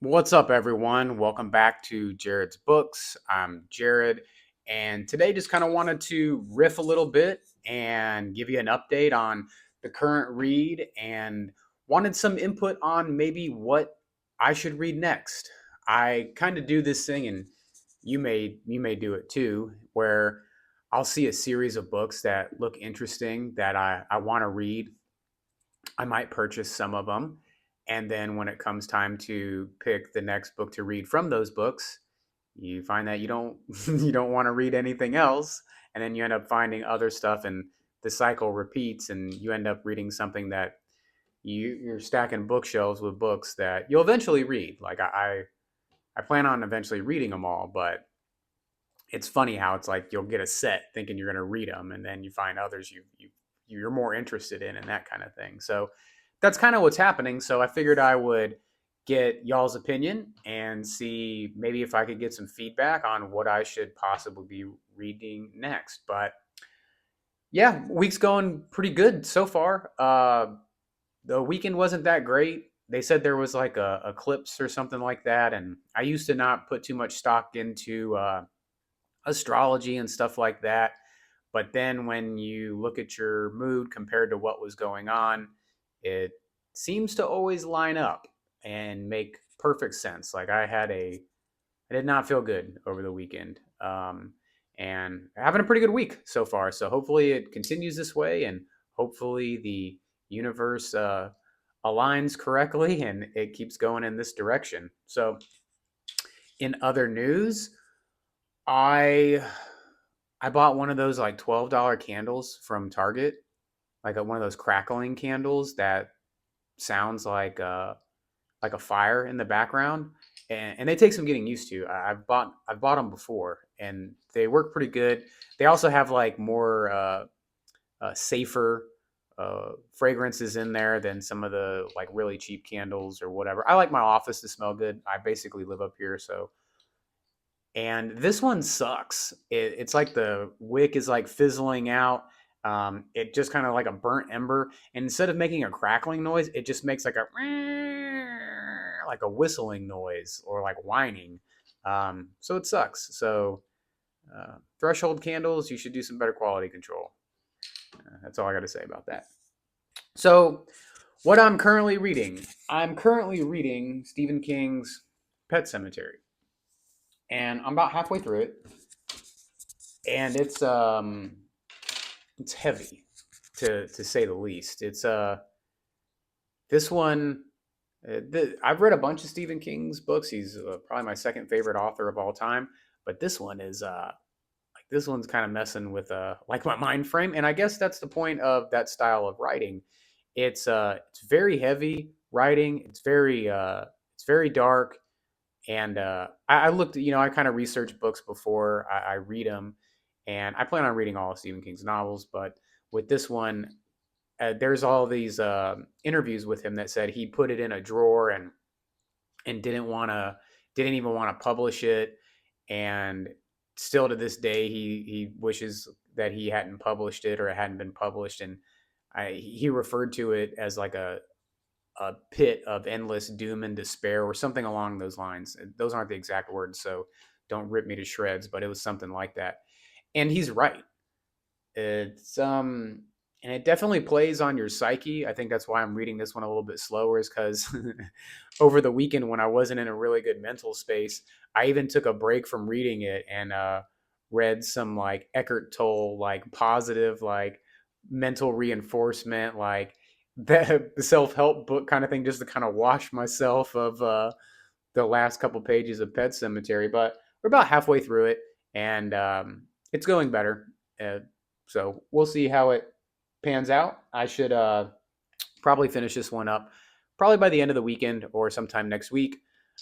What's up, everyone? Welcome back to Jared's Books. I'm Jared, and today just kind of wanted to riff a little bit and give you an update on the current read and wanted some input on maybe what I should read next. I kind of do this thing, and you may do it too, where I'll see a series of books that look interesting that I want to read. I might purchase some of them. And then when it comes time to pick the next book to read from those books, you find that you don't you don't want to read anything else, and then you end up finding other stuff, and the cycle repeats, and you end up reading something that you're stacking bookshelves with books that you'll eventually read. Like I plan on eventually reading them all, but it's funny how it's like you'll get a set thinking you're going to read them, and then you find others you're more interested in, and that kind of thing. So that's kind of what's happening. So I figured I would get y'all's opinion and see maybe if I could get some feedback on what I should possibly be reading next. But yeah, week's going pretty good so far. The weekend wasn't that great. They said there was like a eclipse or something like that, and I used to not put too much stock into astrology and stuff like that. But then when you look at your mood compared to what was going on, it seems to always line up and make perfect sense. Like I did not feel good over the weekend, and having a pretty good week so far. So hopefully it continues this way, and hopefully the universe aligns correctly and it keeps going in this direction. So in other news, I I bought one of those like $12 candles from Target, like one of those crackling candles that sounds like a fire in the background, and they take some getting used to. I've bought them before, and they work pretty good. They also have like more safer fragrances in there than some of the like really cheap candles or whatever. I like my office to smell good. I basically live up here, so and this one sucks. It's like the wick is like fizzling out. It just kind of like a burnt ember. And instead of making a crackling noise, it just makes like a whistling noise or like whining. So it sucks. So threshold candles, you should do some better quality control. That's all I got to say about that. So what I'm currently reading Stephen King's Pet Cemetery, and I'm about halfway through it, and it's heavy to say the least. It's this one I've read a bunch of Stephen King's books. He's probably my second favorite author of all time, but this one is like this one's kind of messing with like my mind frame, and I guess that's the point of that style of writing. It's very heavy writing. It's very dark, and I looked, I kind of researched books before I read them, and I plan on reading all of Stephen King's novels. But with this one, there's all these interviews with him that said he put it in a drawer and didn't even want to publish it, and still to this day he wishes that he hadn't published it or it hadn't been published, and he referred to it as like a pit of endless doom and despair or something along those lines. Those aren't the exact words, so don't rip me to shreds, but it was something like that. And he's right. It's and it definitely plays on your psyche. I think that's why I'm reading this one a little bit slower, is cuz over the weekend when I wasn't in a really good mental space, I even took a break from reading it and read some like Eckhart Tolle like positive like mental reinforcement, like the self-help book kind of thing, just to kind of wash myself of the last couple pages of Pet Cemetery. But we're about halfway through it, and it's going better. uh, so we'll see how it pans out. I should probably finish this one up probably by the end of the weekend or sometime next week.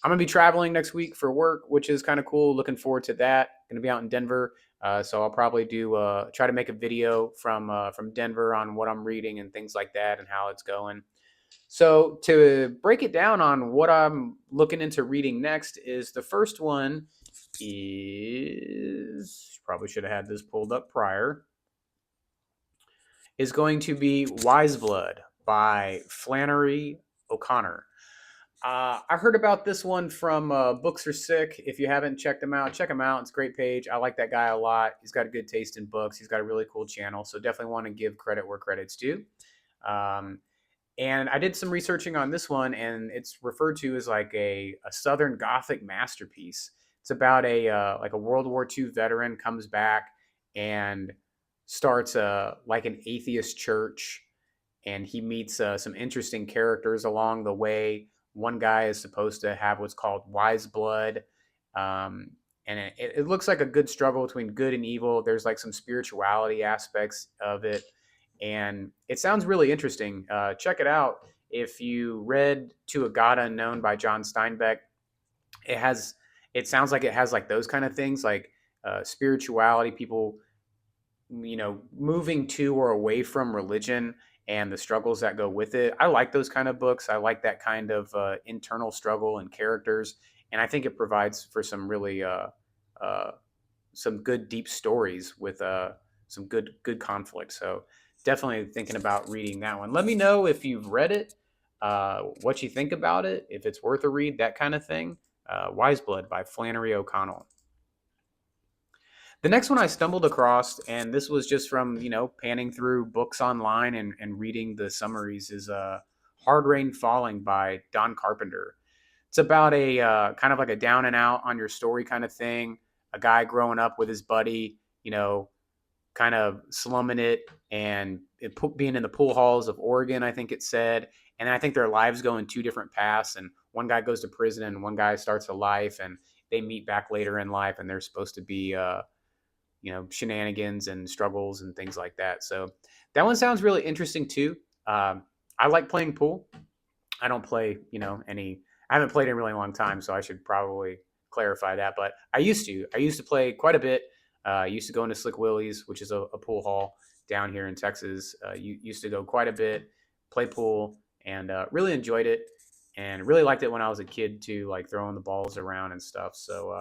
I'm gonna be traveling next week for work, which is kind of cool. Looking forward to that. Gonna be out in Denver, so I'll probably do try to make a video from Denver on what I'm reading and things like that and how it's going. So to break it down on what I'm looking into reading next, is the first one is, probably should have had this pulled up prior, is going to be Wise Blood by Flannery O'Connor. I heard about this one from Books Are Sick. If you haven't checked him out, check him out. It's a great page. I like that guy a lot. He's got a good taste in books. He's got a really cool channel. So definitely want to give credit where credit's due. Um, and I did some researching on this one, and it's referred to as like a Southern Gothic masterpiece. It's about a like a World War II veteran comes back and starts like an atheist church, and he meets some interesting characters along the way. One guy is supposed to have what's called wise blood, um, and it looks like a good struggle between good and evil. There's like some spirituality aspects of it, and it sounds really interesting. Check it out. If you read To a God Unknown by John Steinbeck, it has it sounds like it has like those kind of things, like spirituality, people moving to or away from religion and the struggles that go with it. I like those kind of books. I like that kind of internal struggle and characters, and I think it provides for some really uh, some good deep stories with some good conflict. So definitely thinking about reading that one. Let me know if you've read it, what you think about it, if it's worth a read, that kind of thing. Wise Blood by Flannery O'Connor. The next one I stumbled across, and this was just from panning through books online and reading the summaries, is Hard Rain Falling by Don Carpenter. It's about a kind of like a down and out on your story kind of thing. A guy growing up with his buddy, kind of slumming it and being in the pool halls of Oregon, I think it said. And I think their lives go in two different paths. And one guy goes to prison and one guy starts a life, and they meet back later in life, and they're supposed to be shenanigans and struggles and things like that. So that one sounds really interesting too. I like playing pool. I don't play, any. I haven't played in a really long time, so I should probably clarify that. But I used to. I used to play quite a bit. I used to go into Slick Willie's, which is a pool hall down here in Texas. You used to go quite a bit, play pool, and really enjoyed it, and really liked it when I was a kid too, like throwing the balls around and stuff. So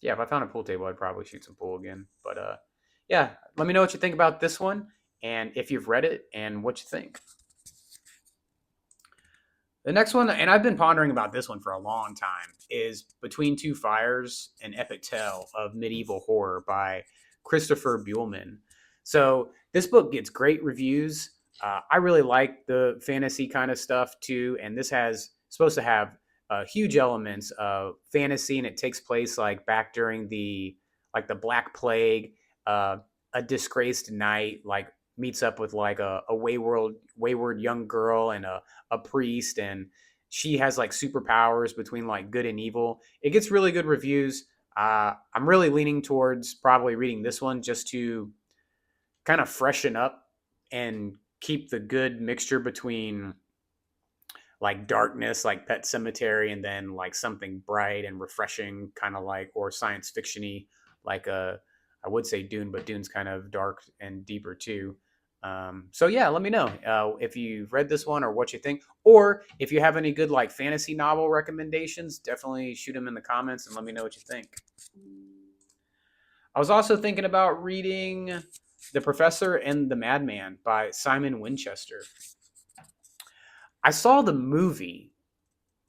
yeah, if I found a pool table, I'd probably shoot some pool again. But yeah, let me know what you think about this one, and if you've read it and what you think. The next one, and I've been pondering about this one for a long time, is Between Two Fires, an epic tale of medieval horror by Christopher Buehlman. So this book gets great reviews. I really like the fantasy kind of stuff too, and this has supposed to have huge elements of fantasy, and it takes place like back during the Black Plague. A disgraced knight like meets up with like a wayward young girl and a priest, and she has like superpowers between like good and evil. It gets really good reviews. I'm really leaning towards probably reading this one just to kind of freshen up and keep the good mixture between like darkness, like Pet Cemetery, and then like something bright and refreshing, kind of like, or science fictiony, like I would say Dune, but Dune's kind of dark and deeper too. So yeah, let me know if you've read this one or what you think, or if you have any good like fantasy novel recommendations. Definitely shoot them in the comments and let me know what you think. I was also thinking about reading The Professor and the Madman by Simon Winchester. I saw the movie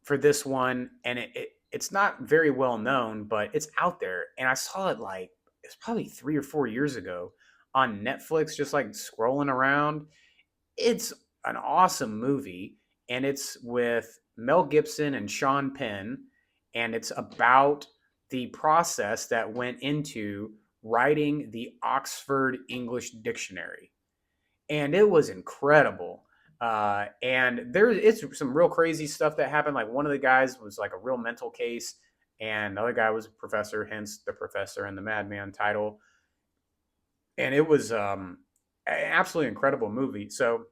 for this one, and it's not very well known, but it's out there. And I saw it like it's probably 3 or 4 years ago on Netflix, just like scrolling around. It's an awesome movie, and it's with Mel Gibson and Sean Penn, and it's about the process that went into writing the Oxford English Dictionary, and it was incredible. And there it's some real crazy stuff that happened. Like one of the guys was like a real mental case, and the other guy was a professor, hence the Professor and the Madman title. And it was an absolutely incredible movie. So,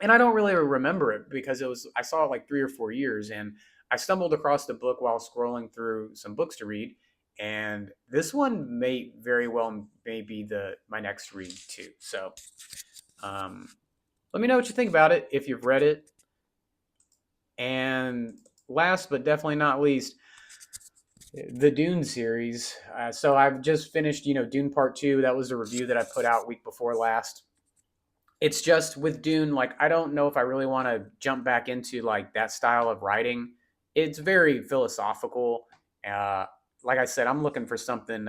and I don't really remember it because I saw it like 3 or 4 years, and I stumbled across the book while scrolling through some books to read, and this one may very well may be the my next read too. So um, let me know what you think about it if you've read it. And last but definitely not least, the Dune series. So I've just finished, Dune Part 2. That was the review that I put out week before last. It's just with Dune, like I don't know if I really want to jump back into like that style of writing. It's very philosophical. Uh, like I said, I'm looking for something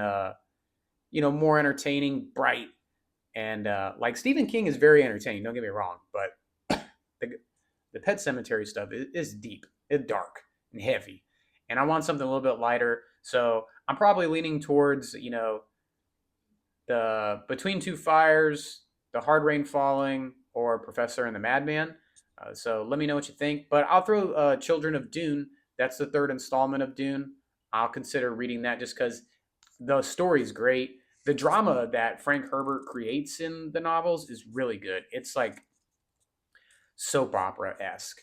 more entertaining, bright, and like Stephen King is very entertaining. Don't get me wrong, but the the Pet Cemetery stuff is deep, it's dark and heavy, and I want something a little bit lighter. So I'm probably leaning towards the Between Two Fires, The Hard Rain Falling, or Professor and the Madman. So let me know what you think. But I'll throw Children of Dune. That's the third installment of Dune. I'll consider reading that just because the story's great. The drama that Frank Herbert creates in the novels is really good. It's like soap opera esque.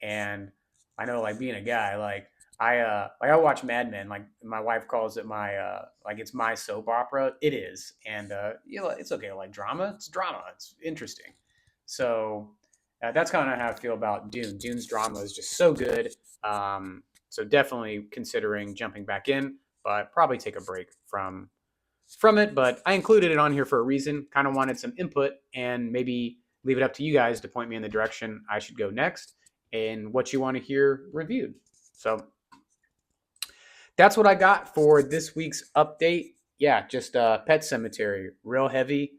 And I know, like being a guy, I watch Mad Men. Like my wife calls it my like it's my soap opera. It is, and it's okay. Like drama, it's drama. It's interesting. So that's kind of how I feel about Dune. Dune's drama is just so good. So definitely considering jumping back in, but probably take a break from it, but I included it on here for a reason. Kind of wanted some input and maybe leave it up to you guys to point me in the direction I should go next and what you want to hear reviewed. So that's what I got for this week's update. Yeah, just Pet Cemetery, real heavy.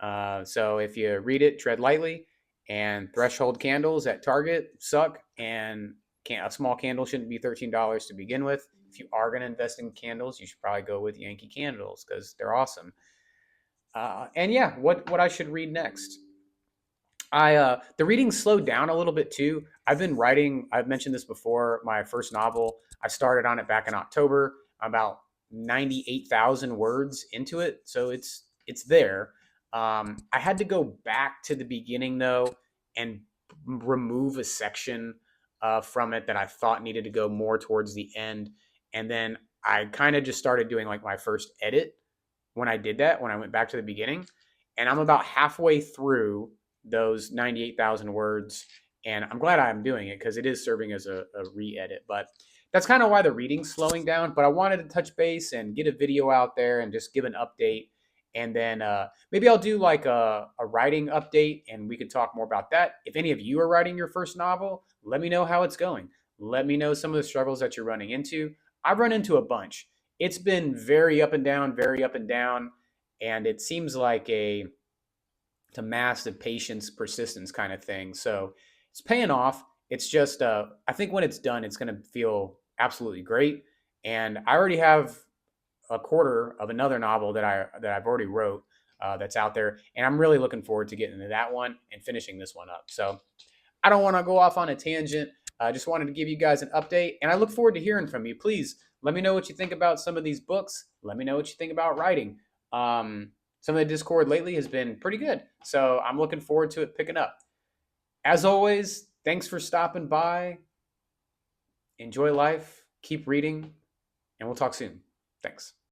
So if you read it, tread lightly. And threshold candles at Target suck, and a small candle shouldn't be $13 to begin with. If you are going to invest in candles, you should probably go with Yankee Candles because they're awesome. And yeah, what I should read next? The reading slowed down a little bit too. I've been writing. I've mentioned this before. My first novel. I started on it back in October. About 98,000 words into it, so it's there. I had to go back to the beginning though and remove a section from it that I thought needed to go more towards the end, and then I kind of just started doing like my first edit when I did that, when I went back to the beginning. And I'm about halfway through those 98,000 words. And I'm glad I'm doing it because it is serving as a re edit. But that's kind of why the reading's slowing down. But I wanted to touch base and get a video out there and just give an update. And then maybe I'll do like a writing update and we could talk more about that. If any of you are writing your first novel, let me know how it's going. Let me know some of the struggles that you're running into. I've run into a bunch. It's been very up and down, very up and down, and it seems like it's a massive patience, persistence kind of thing. So it's paying off. It's just I think when it's done, it's going to feel absolutely great. And I already have a quarter of another novel that I've already wrote that's out there, and I'm really looking forward to getting into that one and finishing this one up. So I don't want to go off on a tangent. I just wanted to give you guys an update, and I look forward to hearing from you. Please let me know what you think about some of these books. Let me know what you think about writing. Some of the Discord lately has been pretty good, so I'm looking forward to it picking up. As always, thanks for stopping by. Enjoy life, keep reading, and we'll talk soon. Thanks.